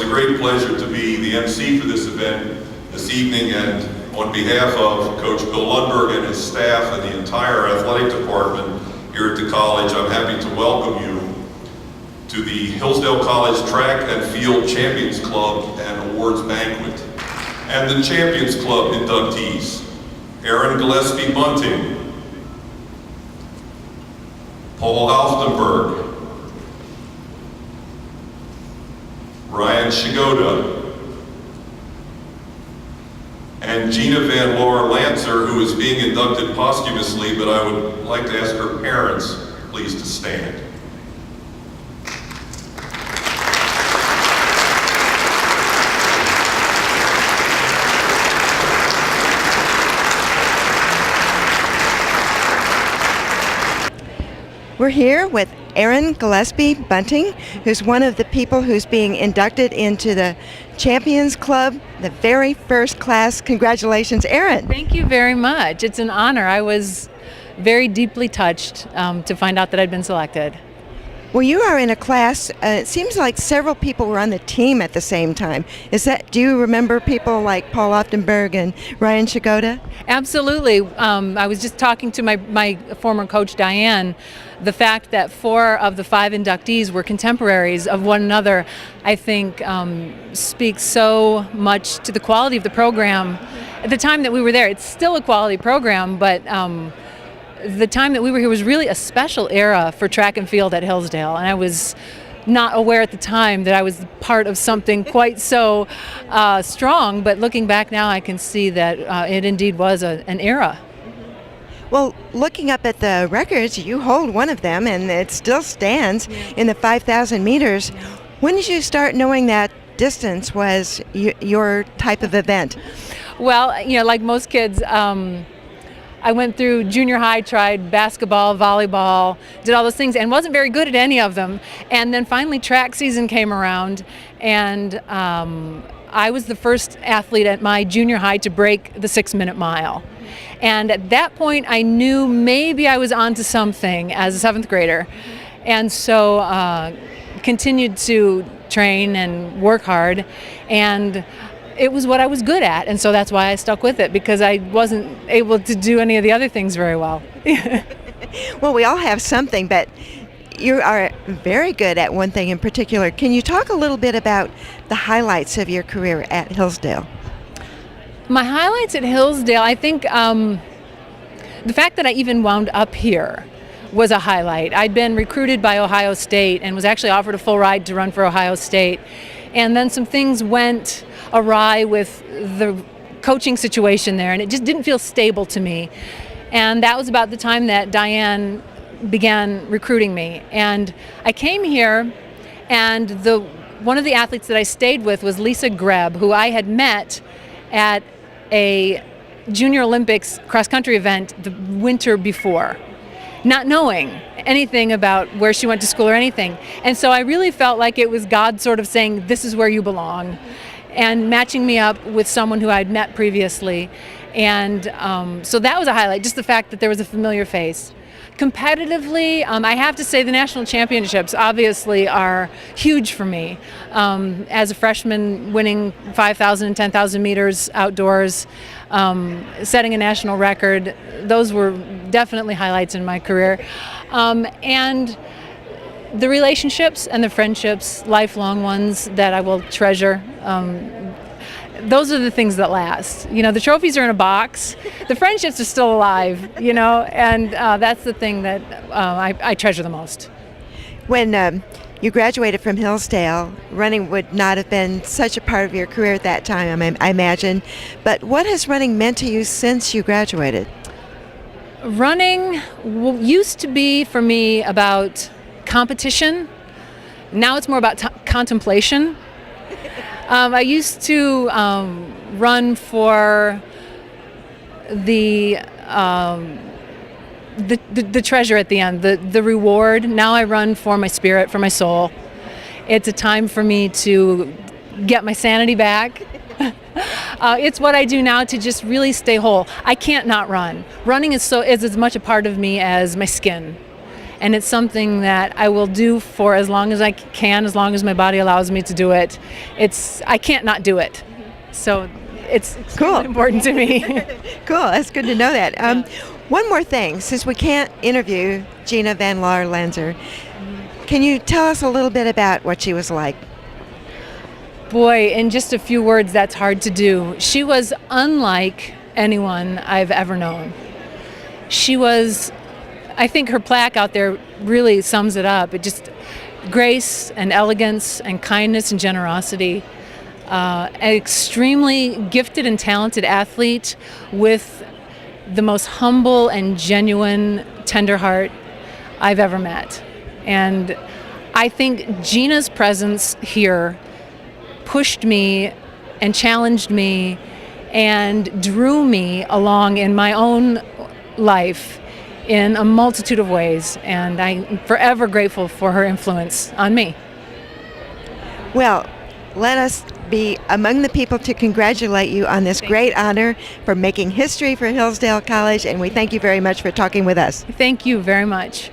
a great pleasure to be the MC for this event this evening, and on behalf of Coach Bill Lundberg and his staff and the entire athletic department here at the college, I'm happy to welcome you to the Hillsdale College Track and Field Champions Club and Awards Banquet, and the Champions Club inductees: Erin Gillespie Bunting, Paul Alftenberg, Ryan Shigoda, and Gina Van Laar Lancer, who is being inducted posthumously, but I would like to ask her parents please to stand. We're here with Erin Gillespie Bunting, who's one of the people who's being inducted into the Champions Club, the very first class. Congratulations, Erin. Thank you very much. It's an honor. I was very deeply touched to find out that I'd been selected. Well, you are in a class, it seems like several people were on the team at the same time. Do you remember people like Paul Oftenberg and Ryan Shigoda? Absolutely. I was just talking to my former coach, Diane. The fact that 4 of the 5 inductees were contemporaries of one another, I think speaks so much to the quality of the program. At the time that we were there, it's still a quality program, but the time that we were here was really a special era for track and field at Hillsdale, and I was not aware at the time that I was part of something quite so strong, but looking back now I can see that it indeed was an era. Well, looking up at the records, you hold one of them, and it still stands in the 5,000 meters. When did you start knowing that distance was your type of event? Well, like most kids, I went through junior high, tried basketball, volleyball, did all those things, and wasn't very good at any of them. And then finally track season came around, and I was the first athlete at my junior high to break the 6-minute mile. And at that point, I knew maybe I was onto something as a 7th grader. And so continued to train and work hard, and it was what I was good at, and so that's why I stuck with it, because I wasn't able to do any of the other things very well. Well, we all have something, but you are very good at one thing in particular. Can you talk a little bit about the highlights of your career at Hillsdale? My highlights at Hillsdale, I think the fact that I even wound up here was a highlight. I'd been recruited by Ohio State and was actually offered a full ride to run for Ohio State, and then some things went awry with the coaching situation there, and it just didn't feel stable to me. And that was about the time that Diane began recruiting me. And I came here, and one of the athletes that I stayed with was Lisa Greb, who I had met at a Junior Olympics cross-country event the winter before, not knowing anything about where she went to school or anything. And so I really felt like it was God sort of saying, this is where you belong, and matching me up with someone who I'd met previously. And so that was a highlight, just the fact that there was a familiar face. Competitively, I have to say the national championships obviously are huge for me. As a freshman, winning 5,000 and 10,000 meters outdoors, setting a national record, those were definitely highlights in my career. And the relationships and the friendships, lifelong ones that I will treasure, those are the things that last. The trophies are in a box. The friendships are still alive, and that's the thing that I treasure the most. When you graduated from Hillsdale, running would not have been such a part of your career at that time, I imagine. But what has running meant to you since you graduated? Running used to be, for me, about competition. Now it's more about contemplation. I used to run for the treasure at the end, the reward. Now I run for my spirit, for my soul. It's a time for me to get my sanity back. It's what I do now to just really stay whole. I can't not run. Running is as much a part of me as my skin. and it's something that I will do for as long as I can, as long as my body allows me to do it. I can't not do it. So it's Cool. important to me. Cool. That's good to know that. One more thing, since we can't interview Gina Van Laar Lanzer, can you tell us a little bit about what she was like? Boy, in just a few words, that's hard to do. She was unlike anyone I've ever known. She was, I think her plaque out there really sums it up. It just, grace and elegance and kindness and generosity. An extremely gifted and talented athlete with the most humble and genuine, tender heart I've ever met. And I think Gina's presence here pushed me and challenged me and drew me along in my own life in a multitude of ways. And I'm forever grateful for her influence on me. Well, let us be among the people to congratulate you on this great honor for making history for Hillsdale College, and we thank you very much for talking with us. Thank you very much.